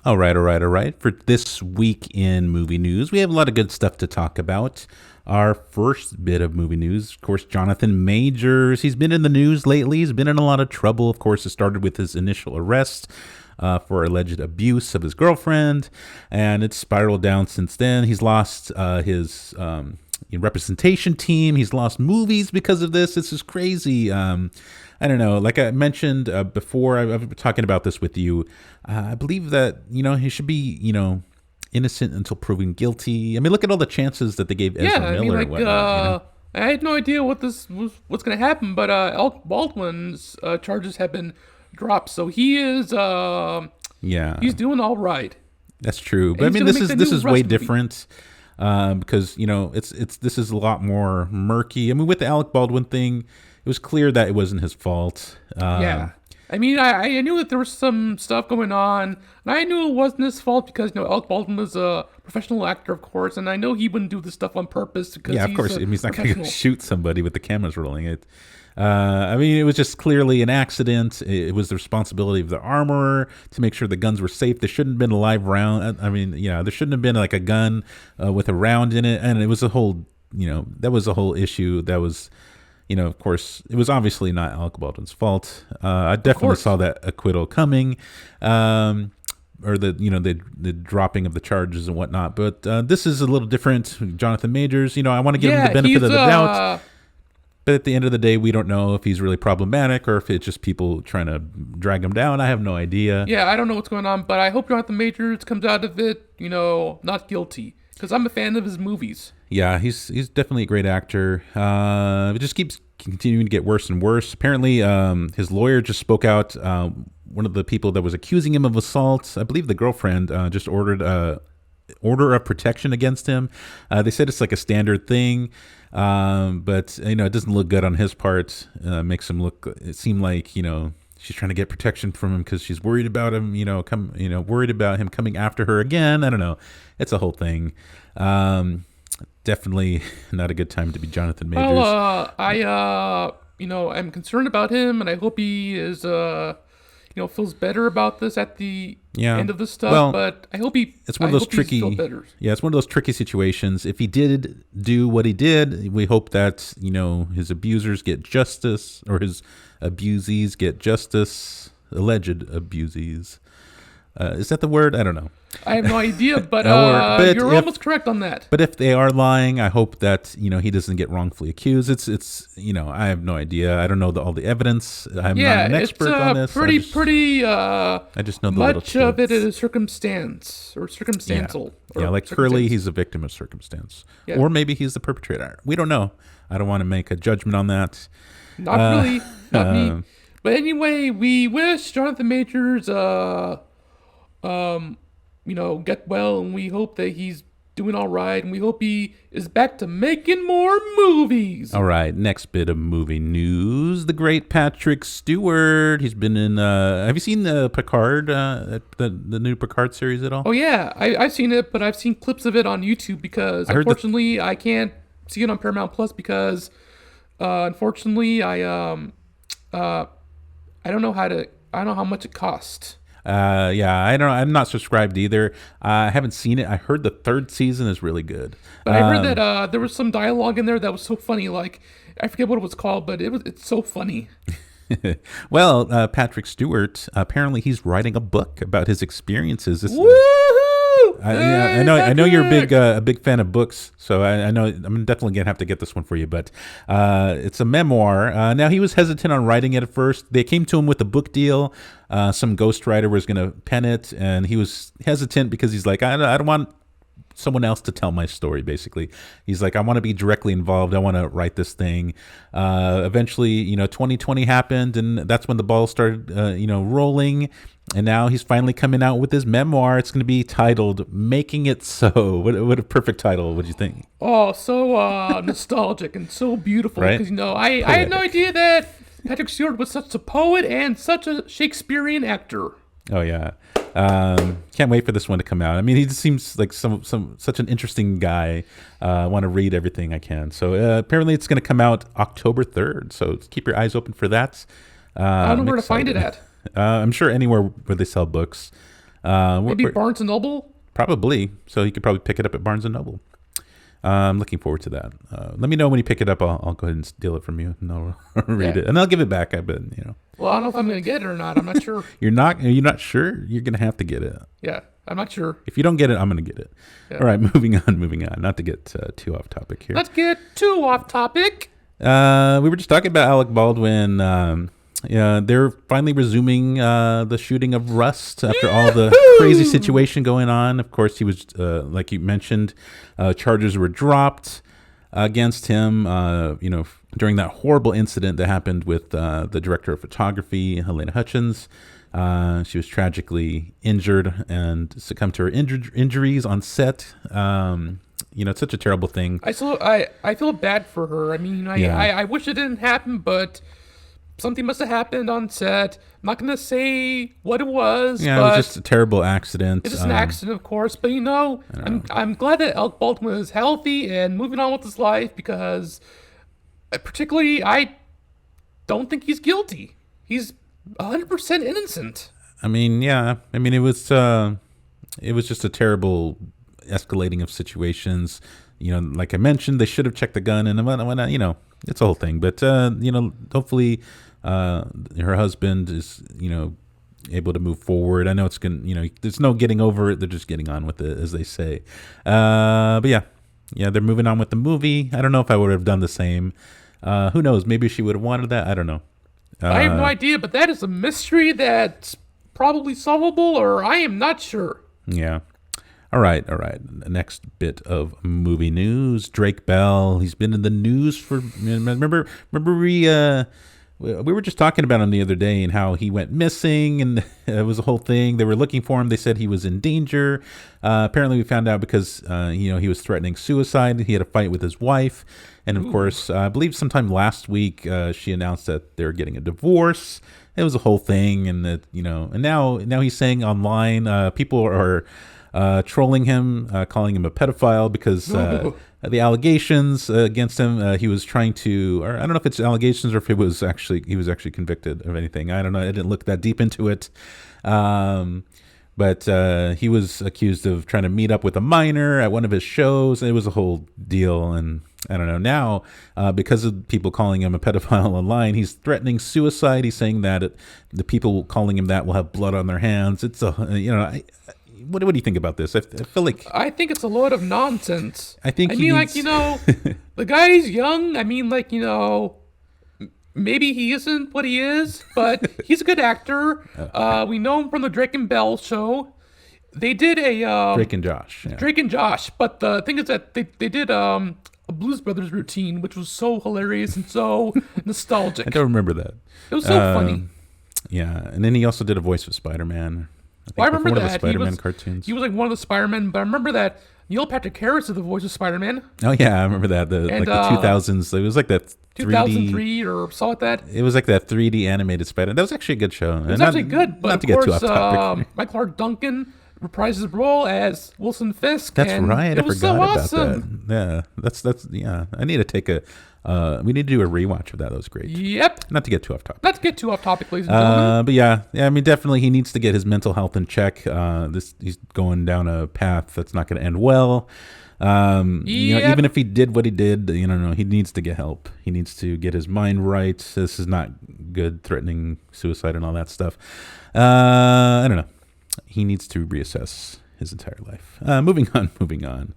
All right. For this week in movie news, we have a lot of good stuff to talk about. Our first bit of movie news, of course, Jonathan Majors. He's been in the news lately. He's been in a lot of trouble. Of course, it started with his initial arrest for alleged abuse of his girlfriend, and it's spiraled down since then. He's lost his representation team. He's lost movies because of this. This is crazy. I don't know. Like I mentioned before, I've been talking about this with you. I believe that, he should be, innocent until proven guilty. I mean, look at all the chances that they gave Ezra Miller and whatnot. I had no idea what's going to happen, but Alec Baldwin's charges have been dropped, so he is he's doing all right. That's true. But I mean, this is way different. Because this is a lot more murky. I mean, with the Alec Baldwin thing, it was clear that it wasn't his fault. I mean, I knew that there was some stuff going on, and I knew it wasn't his fault because Alec Baldwin was a professional actor, of course, and I know he wouldn't do this stuff on purpose because of course, he's not going to shoot somebody with the cameras rolling. I mean, it was just clearly an accident. It was the responsibility of the armorer to make sure the guns were safe. There shouldn't have been a live round. I mean, there shouldn't have been like a gun with a round in it. And it was a whole, that was a whole issue. That was, of course, it was obviously not Alec Baldwin's fault. I definitely saw that acquittal coming, or the dropping of the charges and whatnot. But this is a little different. Jonathan Majors, I want to give him the benefit of the doubt. But at the end of the day, we don't know if he's really problematic or if it's just people trying to drag him down. I have no idea. Yeah, I don't know what's going on, but I hope Jonathan Majors comes out of it, not guilty. Because I'm a fan of his movies. Yeah, he's definitely a great actor. It just keeps continuing to get worse and worse. Apparently, his lawyer just spoke out. One of the people that was accusing him of assault, I believe the girlfriend, just ordered order of protection against him. They said it's like a standard thing. But it doesn't look good on his part. Makes him it seem like, she's trying to get protection from him because she's worried about him, worried about him coming after her again. I don't know. It's a whole thing. Definitely not a good time to be Jonathan Majors. Well, I'm concerned about him, and I hope he is, feels better about this at the end of the stuff. Well, but I hope he. It's one of those tricky. Yeah, it's one of those tricky situations. If he did do what he did, we hope that his abusers get justice, or his abusees get justice. Alleged abusees. Is that the word? I don't know. I have no idea, but you're almost correct on that. But if they are lying, I hope that he doesn't get wrongfully accused. It's I have no idea. I don't know all the evidence. I'm not an expert on this. I just know the much of it is circumstance or circumstantial. Yeah, like Curly, he's a victim of circumstance, or maybe he's the perpetrator. We don't know. I don't want to make a judgment on that. Not really, not me. But anyway, we wish Jonathan Majors get well, and we hope that he's doing all right, and we hope he is back to making more movies. All right, next bit of movie news. The great Patrick Stewart. He's been in, have you seen the Picard, the new Picard series at all? Oh, yeah, I've seen it, but I've seen clips of it on YouTube because, unfortunately, I can't see it on Paramount Plus because, unfortunately, I don't know how much it costs. I'm not subscribed either. I haven't seen it. I heard the third season is really good. But I heard that there was some dialogue in there that was so funny. Like, I forget what it was called, but it's so funny. Well, Patrick Stewart, apparently he's writing a book about his experiences. I know you're a big fan of books, so I know I'm definitely gonna have to get this one for you. But it's a memoir. Now, he was hesitant on writing it at first. They came to him with a book deal. Some ghostwriter was gonna pen it, and he was hesitant because he's like, I don't want someone else to tell my story. Basically, he's like, I want to be directly involved. I want to write this thing. Eventually, 2020 happened, and that's when the ball started, rolling. And now he's finally coming out with his memoir. It's going to be titled "Making It So." What a perfect title! What do you think? Oh, so nostalgic and so beautiful. Right? Because I had no idea that Patrick Stewart was such a poet and such a Shakespearean actor. Oh yeah, can't wait for this one to come out. I mean, he just seems like such an interesting guy. I want to read everything I can. So apparently, it's going to come out October 3rd. So keep your eyes open for that. I don't know where to find it at. I'm sure anywhere where they sell books. Maybe Barnes and Noble. Probably. So you could probably pick it up at Barnes and Noble. I'm looking forward to that. Let me know when you pick it up. I'll go ahead and steal it from you, and I'll read it, and I'll give it back. I bet Well, I don't know if I'm going to get it or not. I'm not sure. You're not sure? You're gonna have to get it. Yeah, I'm not sure. If you don't get it, I'm gonna get it. Yeah. All right, moving on. Not to get too off topic here. Let's get too off topic. We were just talking about Alec Baldwin. Yeah, they're finally resuming the shooting of Rust after all the crazy situation going on. Of course, he was, like you mentioned, charges were dropped against him, during that horrible incident that happened with the director of photography, Helena Hutchins. She was tragically injured and succumbed to her injuries on set. It's such a terrible thing. I feel bad for her. I mean, I wish it didn't happen, but something must have happened on set. I'm not going to say what it was. Yeah, but it was just a terrible accident. It's just an accident, of course. But, I'm glad that Alec Baldwin is healthy and moving on with his life because, particularly, I don't think he's guilty. He's 100% innocent. I mean, yeah. I mean, it was just a terrible escalating of situations. Like I mentioned, they should have checked the gun and whatnot. It's a whole thing. But hopefully, her husband is able to move forward. I know it's gonna there's no getting over it. They're just getting on with it, as they say. But yeah, they're moving on with the movie. I don't know if I would have done the same. Who knows? Maybe she would have wanted that. I don't know. I have no idea, but that is a mystery that's probably solvable, or I am not sure. Yeah. All right. Next bit of movie news. Drake Bell. He's been in the news for. Remember we were just talking about him the other day and how he went missing, and it was a whole thing. They were looking for him. They said he was in danger. Apparently, we found out because he was threatening suicide. He had a fight with his wife, and of course, I believe sometime last week she announced that they're getting a divorce. It was a whole thing, and that and now he's saying online people are trolling him, calling him a pedophile because the allegations against him. He was trying to, or I don't know if it's allegations or if he was actually convicted of anything. I don't know. I didn't look that deep into it. But he was accused of trying to meet up with a minor at one of his shows. It was a whole deal, and I don't know. Now, because of people calling him a pedophile online, he's threatening suicide. He's saying that the people calling him that will have blood on their hands. It's what do you think about this? I feel like I think it's a load of nonsense. I mean, the guy's young. I mean, maybe he isn't what he is, but he's a good actor. We know him from the Drake and Bell show. They did a Drake and Josh. Yeah. Drake and Josh. But the thing is that they did a Blues Brothers routine, which was so hilarious and so nostalgic. I don't remember that. It was so funny. Yeah, and then he also did a voice of Spider-Man. I remember one that. Of the Spider-Man cartoons. He was like one of the Spider-Men, but I remember that Neil Patrick Harris did the voice of Spider-Man. Oh yeah, I remember that. The 2000s. It was like that 2003 or something like that. It was like that 3D animated Spider. That was actually a good show. It was actually good, but not to get too off topic. Michael Clark Duncan reprised his role as Wilson Fisk. That's right. I forgot about awesome. that. Yeah, I need to take we need to do a rewatch of that. That was great. Yep. Not to get too off topic. Ladies and gentlemen. But yeah, I mean, definitely he needs to get his mental health in check. He's going down a path that's not going to end well. Even if he did what he did, he needs to get help. He needs to get his mind right. This is not good, threatening suicide and all that stuff. I don't know. He needs to reassess his entire life. Moving on.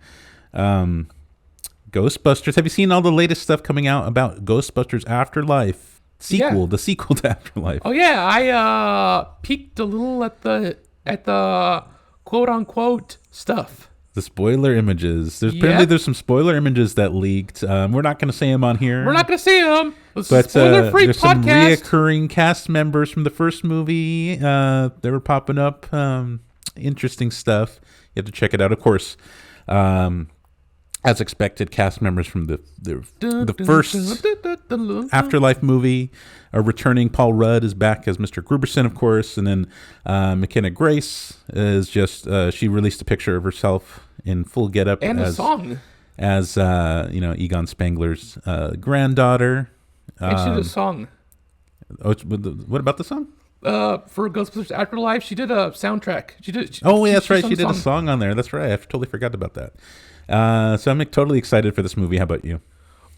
Ghostbusters. Have you seen all the latest stuff coming out about Ghostbusters Afterlife sequel? Yeah. The sequel to Afterlife. Oh yeah, I peeked a little at the quote unquote stuff. The spoiler images. There's some spoiler images that leaked. We're not going to say them on here. We're not going to say them. This is spoiler-free there's podcast. There's some reoccurring cast members from the first movie. They were popping up. Interesting stuff. You have to check it out. Of course, as expected, cast members from the first Afterlife movie are returning. Paul Rudd is back as Mr. Gruberson, of course, and then McKenna Grace is just she released a picture of herself in full getup and a song as Egon Spangler's granddaughter. And she did a song. Oh, what about the song? for Ghostbusters Afterlife. She did a soundtrack. She did. Oh, yeah, that's right. sung She the did a song. song on there. That's right. I totally forgot about that. So I'm totally excited for this movie. How about you?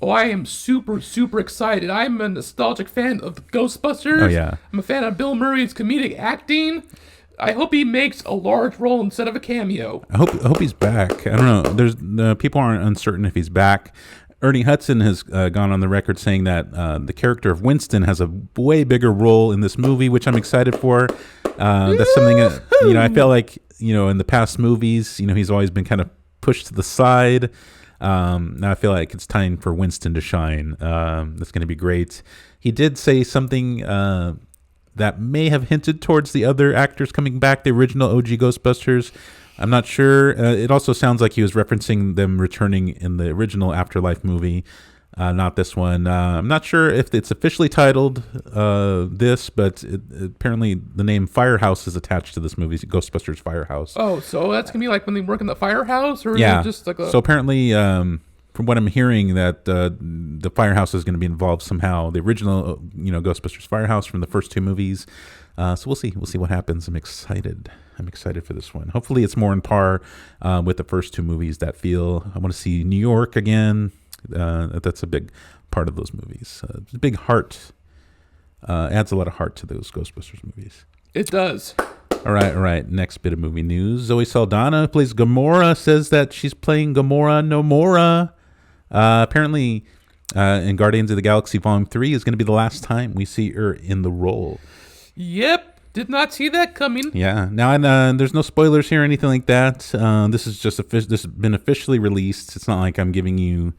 Oh, I am super, super excited. I'm a nostalgic fan of the Ghostbusters. Oh, yeah. I'm a fan of Bill Murray's comedic acting. I hope he makes a large role instead of a cameo. I hope he's back. I don't know. There's people aren't uncertain if he's back. Ernie Hudson has gone on the record saying that the character of Winston has a way bigger role in this movie, which I'm excited for. That's something that, I feel like, in the past movies, he's always been kind of pushed to the side. Now I feel like it's time for Winston to shine. That's going to be great. He did say something that may have hinted towards the other actors coming back, the original OG Ghostbusters. I'm not sure. It also sounds like he was referencing them returning in the original Afterlife movie, not this one. I'm not sure if it's officially titled this, but apparently the name Firehouse is attached to this movie, Ghostbusters Firehouse. Oh, so that's gonna be like when they work in the firehouse, or Yeah. is it just like a... So apparently, from what I'm hearing, that the firehouse is going to be involved somehow. The original, Ghostbusters Firehouse from the first two movies. So we'll see. We'll see what happens. I'm excited. I'm excited for this one. Hopefully, it's more on par with the first two movies that feel. I want to see New York again. That's a big part of those movies. It's a big heart. Adds a lot of heart to those Ghostbusters movies. It does. All right. Next bit of movie news. Zoe Saldana, who plays Gamora, says that she's playing Gamora no Mora. Apparently, in Guardians of the Galaxy Volume 3 is going to be the last time we see her in the role. Yep. Did not see that coming. Yeah. Now, there's no spoilers here or anything like that. This is just this has been officially released. It's not like I'm giving you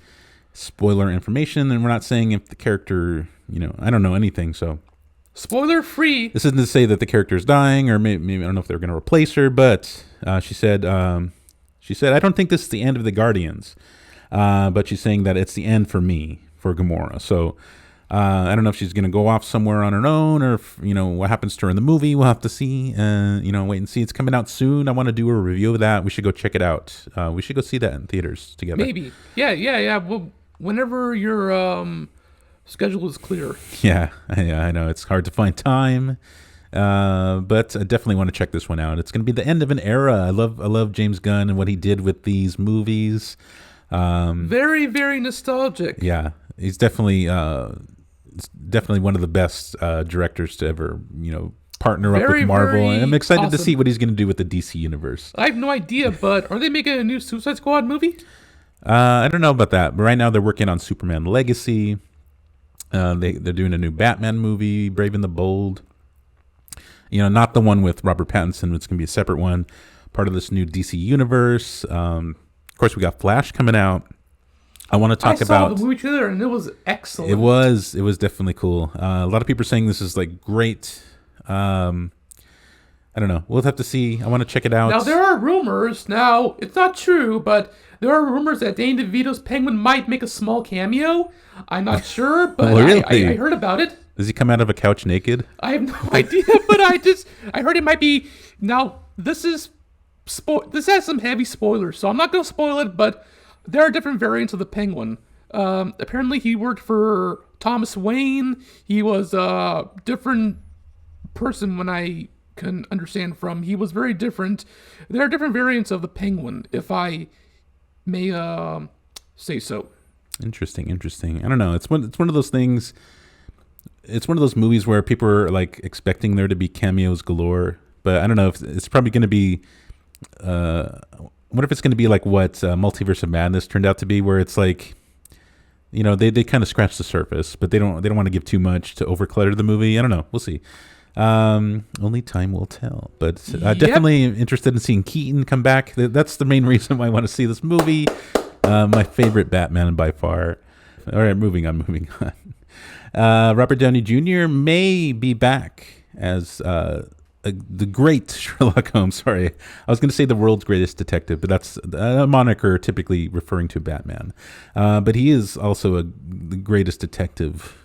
spoiler information, and we're not saying if the character, I don't know anything. So Spoiler free. this isn't to say that the character is dying, or maybe I don't know if they're going to replace her. But she said, I don't think this is the end of the Guardians, but she's saying that it's the end for me, for Gamora. So. I don't know if she's going to go off somewhere on her own, or if, what happens to her in the movie. We'll have to see. Wait and see. It's coming out soon. I want to do a review of that. We should go check it out. We should go see that in theaters together. Maybe. Yeah. Well, whenever your schedule is clear. Yeah, I know it's hard to find time, but I definitely want to check this one out. It's going to be the end of an era. I love James Gunn and what he did with these movies. Very, very nostalgic. Yeah, he's definitely one of the best directors to ever, partner up with Marvel. Very And I'm excited to awesome. see what he's going to do with the DC universe. I have no idea, but are they making a new Suicide Squad movie? I don't know about that, but right now they're working on Superman Legacy. They're doing a new Batman movie, Brave and the Bold. Not the one with Robert Pattinson. It's going to be a separate one, part of this new DC universe. Of course, we got Flash coming out. I want to talk I saw about the movie trailer and it was excellent. It was definitely cool. A lot of people are saying this is like great. I don't know. We'll have to see. I want to check it out. Now there are rumors. Now it's not true, but there are rumors that Danny DeVito's Penguin might make a small cameo. I'm not sure, but Oh, really? I heard about it. Does he come out of a couch naked? I have no idea, but I heard it might be. Now this has some heavy spoilers, so I'm not going to spoil it, but there are different variants of the Penguin. Apparently, he worked for Thomas Wayne. He was a different person when I can understand from. He was very different. There are different variants of the Penguin, if I may say so. Interesting. I don't know. It's one of those things. It's one of those movies where people are like expecting there to be cameos galore, but I don't know if it's probably going to be. What if it's going to be like what Multiverse of Madness turned out to be, where it's like, they kind of scratch the surface, but they don't want to give too much to overclutter the movie. I don't know. We'll see. Only time will tell. But definitely interested in seeing Keaton come back. That's the main reason why I want to see this movie. My favorite Batman by far. All right, moving on. Robert Downey Jr. may be back as the great Sherlock Holmes. Sorry, I was going to say the world's greatest detective, but that's a moniker typically referring to Batman. But he is also the greatest detective,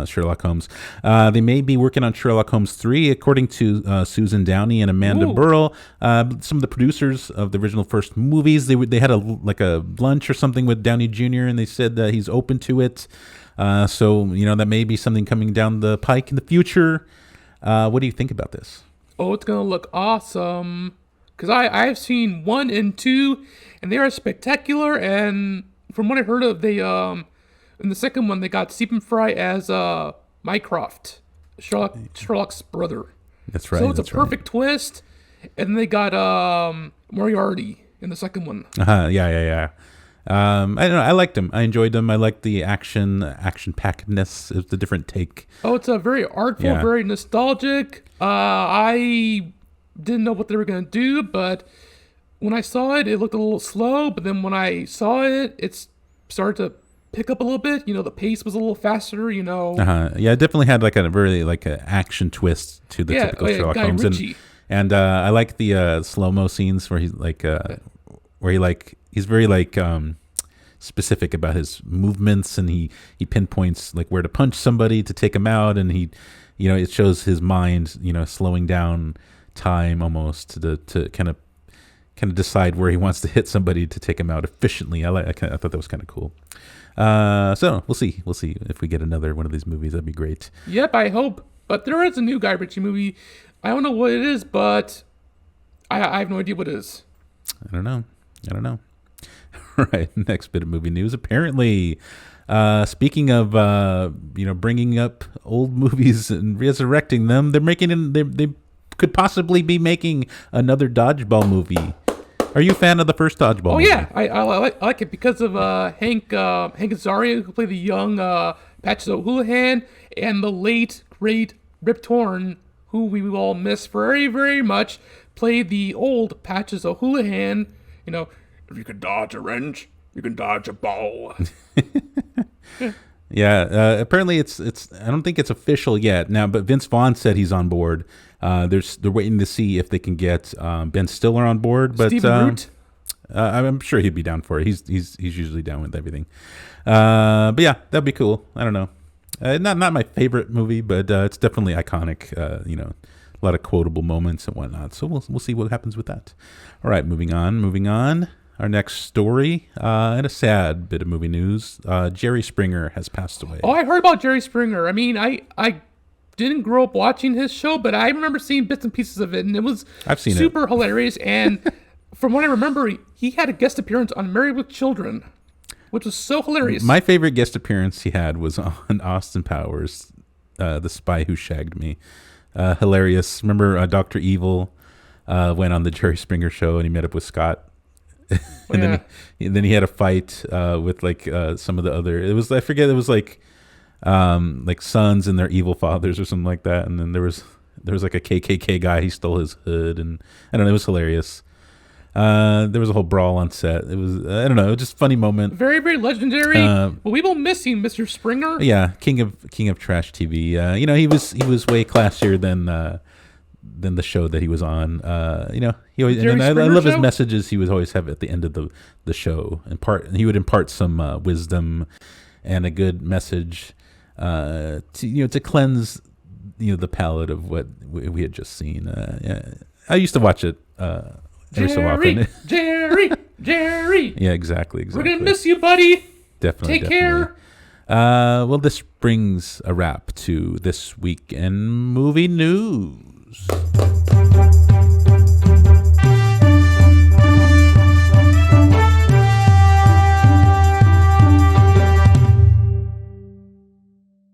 Sherlock Holmes. They may be working on Sherlock Holmes 3, according to Susan Downey and Amanda Burrell. Some of the producers of the original first movies, they had a lunch or something with Downey Jr. and they said that he's open to it. So that may be something coming down the pike in the future. What do you think about this? Oh, it's gonna look awesome. Cause I've seen 1 and 2, and they are spectacular. And from what I heard of, they in the second one they got Stephen Fry as Mycroft, Sherlock's brother. That's right. So it's a perfect twist. And they got Moriarty in the second one. Yeah. I don't know. I liked them. I enjoyed them. I liked the action packedness. It's a different take. Oh, it's a very artful, very nostalgic. I didn't know what they were gonna do, but when I saw it, it looked a little slow. But then when I saw it, it started to pick up a little bit. The pace was a little faster. Yeah, it definitely had like a very like an action twist to the typical Sherlock Guy Holmes. Ritchie. And I like the slow mo scenes where he's like, he's very like specific about his movements, and he pinpoints like where to punch somebody to take him out, and it shows his mind slowing down time almost to kind of decide where he wants to hit somebody to take him out efficiently. I thought that was kind of cool. So we'll see if we get another one of these movies. That'd be great. Yep, I hope. But there is a new Guy Ritchie movie. I don't know what it is, but I have no idea what it is. I don't know. All right, next bit of movie news. Apparently, speaking of bringing up old movies and resurrecting them, they could possibly be making another Dodgeball movie. Are you a fan of the first Dodgeball movie? Yeah, I like it because of Hank Azaria, who played the young Patches O'Houlihan, and the late great Rip Torn, who we will all miss very, very much, played the old Patches O'Houlihan. If you can dodge a wrench, you can dodge a ball. Yeah, apparently it's. I don't think it's official yet now, but Vince Vaughn said he's on board. They're waiting to see if they can get Ben Stiller on board. But Stephen Root? I'm sure he'd be down for it. He's usually down with everything. But yeah, that'd be cool. I don't know. Not my favorite movie, but it's definitely iconic. A lot of quotable moments and whatnot. So we'll see what happens with that. All right, moving on. Our next story, and a sad bit of movie news. Jerry Springer has passed away. Oh, I heard about Jerry Springer. I mean, I didn't grow up watching his show, but I remember seeing bits and pieces of it, and it was super hilarious. And from what I remember, he had a guest appearance on Married with Children, which was so hilarious. My favorite guest appearance he had was on Austin Powers, The Spy Who Shagged Me. Hilarious. Remember Dr. Evil went on the Jerry Springer show, and he met up with Scott. And then he had a fight with like some of the other. It was like sons and their evil fathers or something like that. And then there was like a KKK guy. He stole his hood, and I don't know. It was hilarious. There was a whole brawl on set. It was I don't know, just a funny moment. Very, very legendary. Well, we will miss you, Mr. Springer. Yeah, king of trash TV. He was way classier than the show that he was on. He always, and I love his messages he would always have at the end of the show. He would impart some wisdom and a good message to cleanse the palate of what we had just seen. I used to watch it every so often. Jerry. Yeah, exactly. We're gonna miss you, buddy. Definitely. Take care. Well, this brings a wrap to this week in movie news.